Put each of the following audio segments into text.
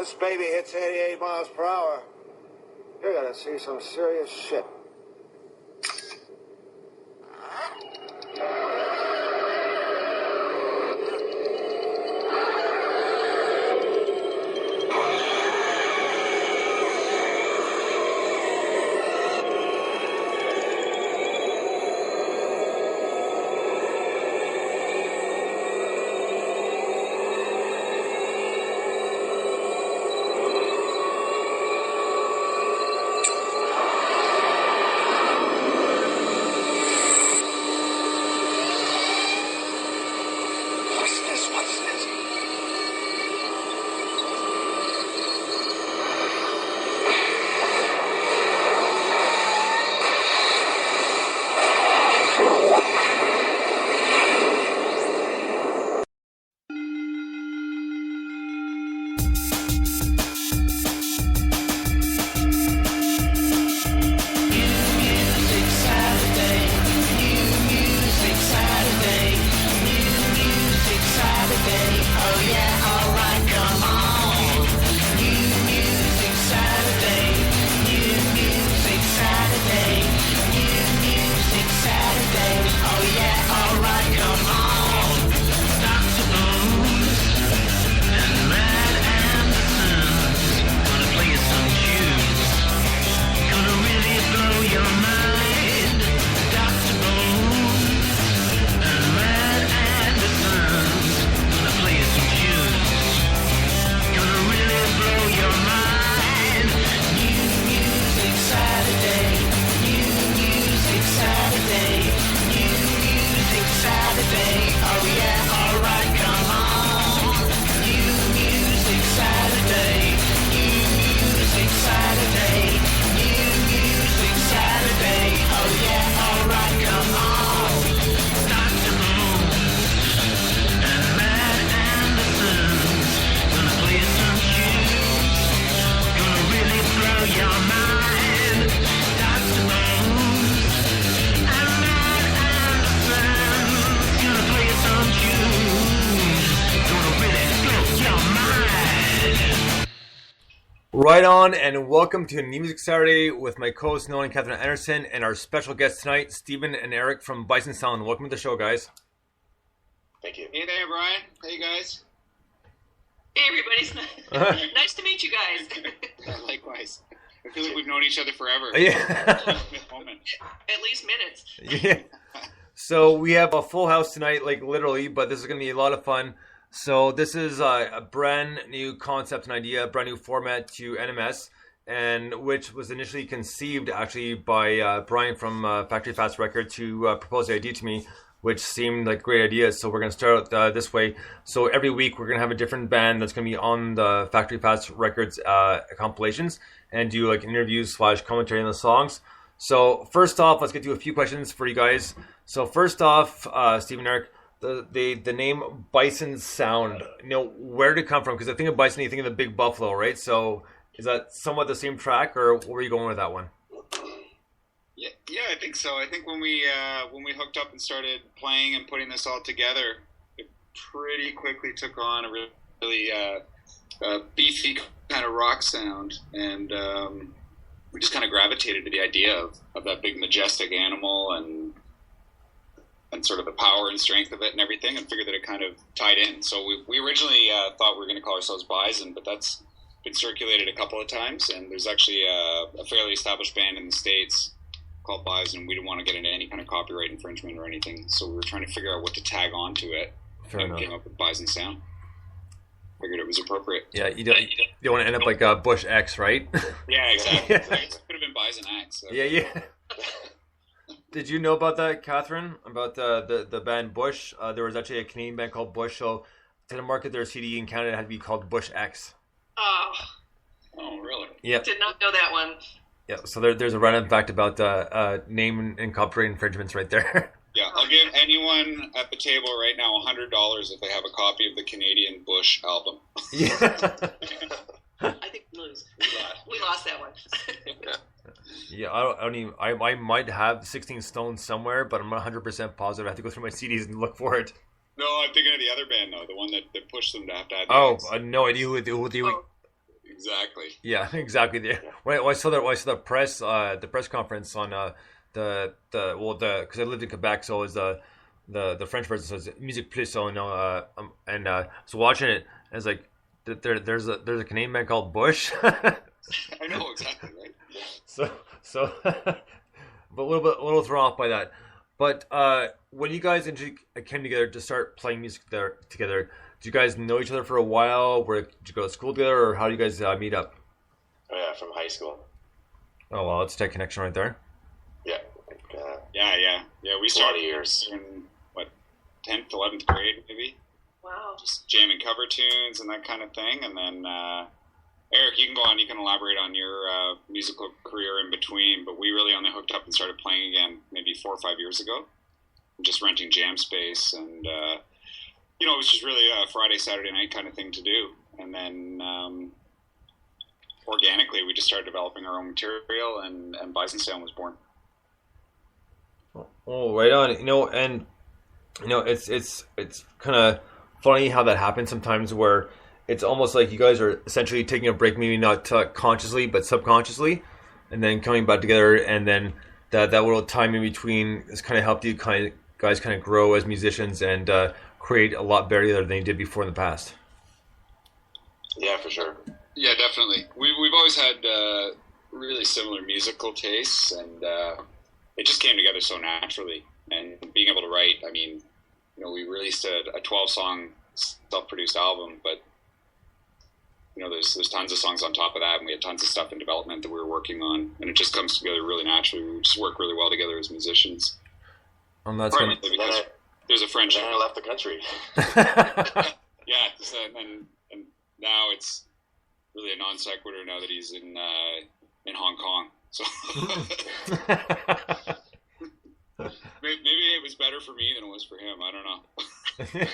this baby hits 88 miles per hour, you're gonna see some serious shit. Right on, and welcome to New Music Saturday with my co-hosts Noah and Catherine Anderson and our special guests tonight, Stephen and Eric from Bison Sound. Welcome to the show, guys. Thank you. Hey there, Brian. Hey, guys. Hey, everybody. Nice to meet you guys. Likewise. I feel like we've known each other forever. Yeah. At least minutes. Yeah. So we have a full house tonight, like literally, but this is going to be a lot of fun. So this is a brand new concept and idea, brand new format to NMS, and which was initially conceived actually by Brian from Factory Fast Records, who proposed the idea to me, which seemed like a great idea. So we're going to start out this way. So every week we're going to have a different band that's going to be on the Factory Fast Records compilations and do like interviews / commentary on the songs. So first off, let's get to a few questions for you guys. So first off, Stephen, Eric, the name Bison Sound, where did it come from? Because I think of Bison, you think of the big buffalo, right? So is that somewhat the same track, or where are you going with that one? Yeah, I think so. I think when we hooked up and started playing and putting this all together, it pretty quickly took on a really beefy kind of rock sound, and we just kind of gravitated to the idea of that big majestic animal and sort of the power and strength of it and everything, and figured that it kind of tied in. So we originally thought we were going to call ourselves Bison, but that's been circulated a couple of times, and there's actually a fairly established band in the States called Bison. We didn't want to get into any kind of copyright infringement or anything, so we were trying to figure out what to tag onto it. Fair enough. Came up with Bison Sound. Figured it was appropriate. Yeah, you don't want to end up like Bush X, right? Yeah, exactly. It could have been Bison X. So. Yeah. Did you know about that, Catherine? About the band Bush? There was actually a Canadian band called Bush, so to market their CD in Canada, it had to be called Bush X. Oh, really? Yeah. Did not know that one. Yeah, so there's a run-up fact about name and copyright infringements right there. Yeah, I'll give anyone at the table right now $100 if they have a copy of the Canadian Bush album. Yeah. I think we lost that one. Yeah, I don't even. I might have 16 Stones somewhere, but I'm not 100% positive. I have to go through my CDs and look for it. No, I'm thinking of the other band though, the one that pushed them to have to add. Oh, no idea who Exactly. Yeah, exactly. When I saw the press conference on because I lived in Quebec, so it was the French version, so it's Musique Plus. So so watching it, I was like, there's a Canadian band called Bush. I know exactly, right? So, but a little thrown off by that. But when you guys came together to start playing music together, did you guys know each other for a while? Did you go to school together, or how do you guys meet up? Oh yeah, from high school. Oh well, that's a tight connection right there. Yeah. Yeah. We started years in 10th, 11th grade, maybe. Wow. Just jamming cover tunes and that kind of thing, and then Eric, you can go on. You can elaborate on your musical career in between, but we really only hooked up and started playing again maybe 4 or 5 years ago. Just renting jam space, and it was just really a Friday, Saturday night kind of thing to do. And then organically, we just started developing our own material, and Bison Sound was born. Oh, right on. It's kind of funny how that happens sometimes, where it's almost like you guys are essentially taking a break, maybe not consciously, but subconsciously, and then coming back together, and then that little time in between has kind of helped you guys grow as musicians and create a lot better than you did before in the past. Yeah, for sure. Yeah, definitely. We've always had really similar musical tastes, and it just came together so naturally. And being able to write, I mean, we released a 12-song self-produced album, but there's tons of songs on top of that, and we had tons of stuff in development that we were working on, and it just comes together really naturally. We just work really well together as musicians. That's Primarily because there's a friendship. Then I left the country. Yeah, and now it's really a non sequitur now that he's in Hong Kong. So maybe it was better for me than it was for him. I don't know.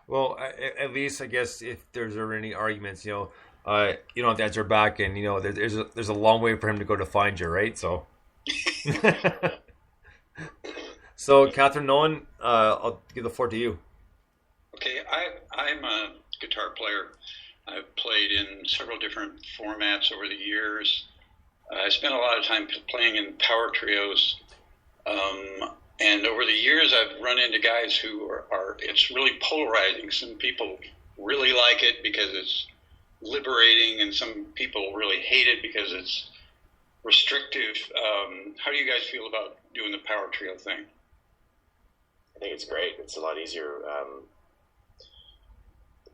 Well, at least I guess if there's ever any arguments, you don't have to answer back, and there's a long way for him to go to find you, right? So, so Catherine Nolan, I'll give the floor to you. Okay, I'm a guitar player. I've played in several different formats over the years. I spent a lot of time playing in power trios. And over the years, I've run into guys who are it's really polarizing. Some people really like it because it's liberating, and some people really hate it because it's restrictive. How do you guys feel about doing the power trio thing? I think it's great. It's a lot easier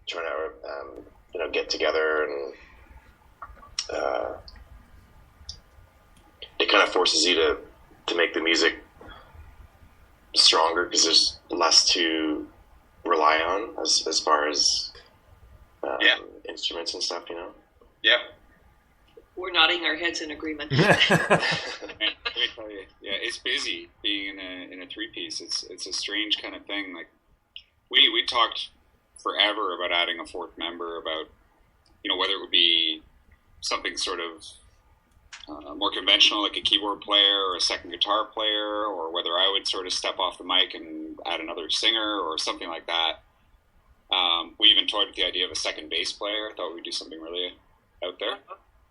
trying to get together, and it kind of forces you to make the music stronger because there's less to rely on as far as instruments and stuff, Yeah. We're nodding our heads in agreement. And let me tell you, it's busy being in a three-piece. It's a strange kind of thing. Like we talked forever about adding a fourth member, about whether it would be something sort of more conventional, like a keyboard player or a second guitar player, or whether I would sort of step off the mic and add another singer or something like that. We even toyed with the idea of a second bass player. Thought we'd do something really out there.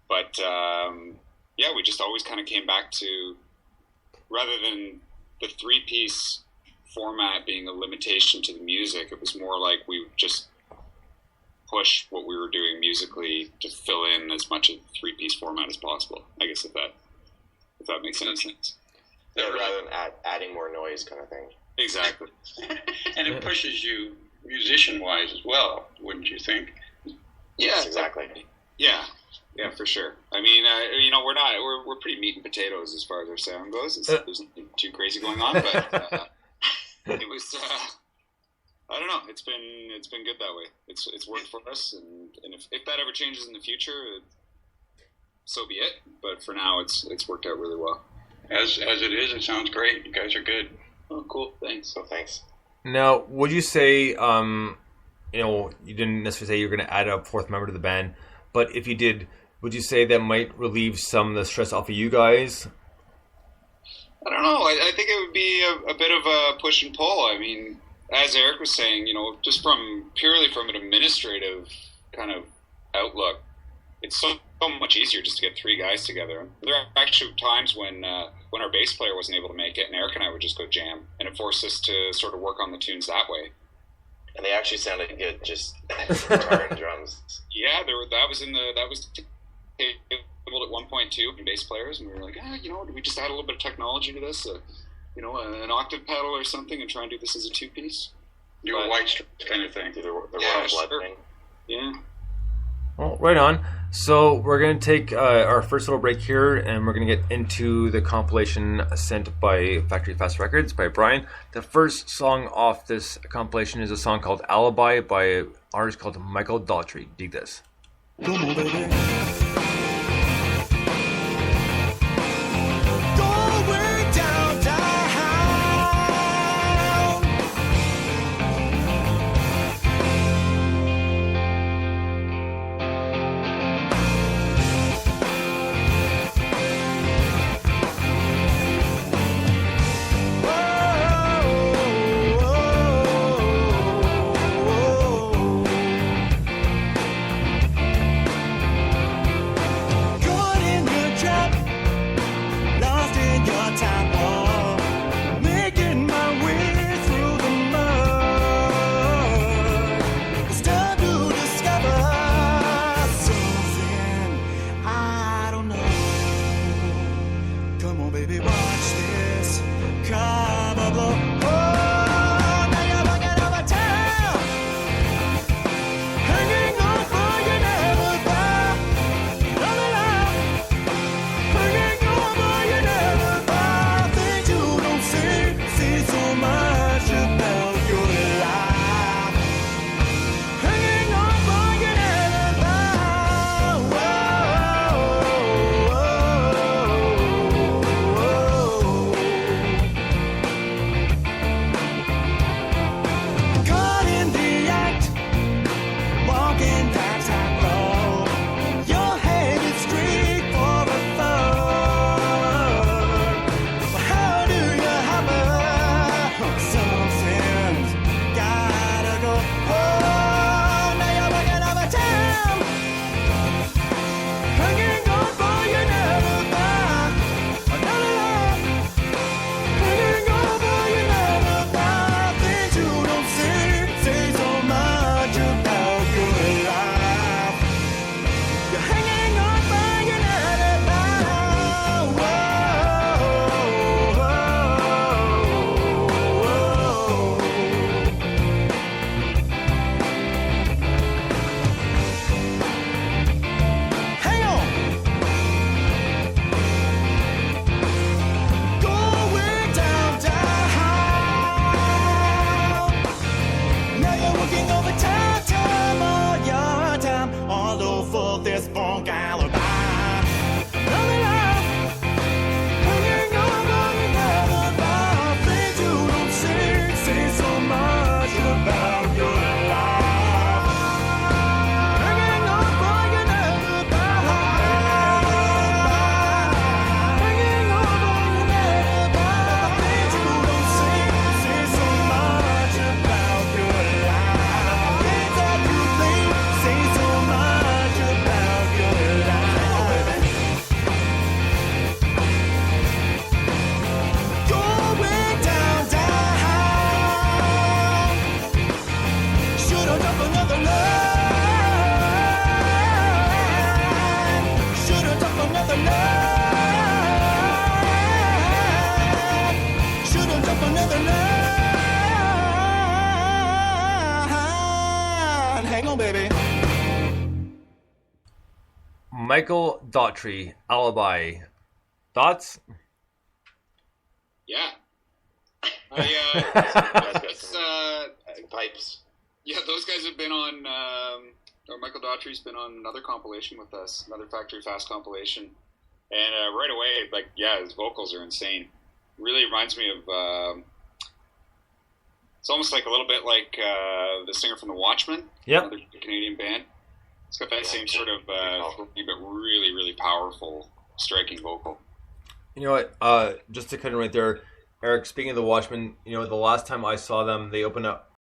But we just always kind of came back to, rather than the three-piece format being a limitation to the music, it was more like we just push what we were doing musically to fill in as much of the three-piece format as possible. I guess if that makes any sense. Yeah, rather than adding more noise kind of thing. Exactly. And it pushes you musician-wise as well, wouldn't you think? Yeah, Yes, exactly. Yeah, for sure. I mean, we're pretty meat and potatoes as far as our sound goes. There's nothing too crazy going on, but it was. I don't know. It's been good that way. It's worked for us, and if that ever changes in the future, so be it. But for now, it's worked out really well. As it is, it sounds great. You guys are good. Oh, cool. Thanks. So thanks. Now, would you say, you didn't necessarily say you're going to add a fourth member to the band, but if you did, would you say that might relieve some of the stress off of you guys? I don't know. I think it would be a bit of a push and pull. I mean, as Eric was saying, just purely from an administrative kind of outlook, it's so much easier just to get 3 guys together. There are actually times when our bass player wasn't able to make it, and Eric and I would just go jam, and it forced us to sort of work on the tunes that way. And they actually sounded good, just guitar and drums. Yeah, that was at one point too, in bass players, and we were like, do we just add a little bit of technology to this, an octave pedal or something, and try and do this as a 2-piece? Do a White Stripes kind of thing. Do the Royal Blood thing. Yeah. Well, right on. So we're going to take our first little break here, and we're going to get into the compilation sent by Factory Fast Records by Brian. The first song off this compilation is a song called Alibi by an artist called Michael Daughtry. Dig this. Come on, baby. Michael Daughtry, Alibi. Thoughts? Yeah. Pipes. Yeah, those guys have been on, or Michael Daughtry's been on another compilation with us, another Factory Fast compilation. And right away, his vocals are insane. Really reminds me of, it's almost like a little bit like the singer from The Watchmen, another Canadian band. It's got that same sort of, but really, really powerful, striking vocal. You know what? Just to cut in right there, Eric. Speaking of The Watchmen, the last time I saw them, they opened up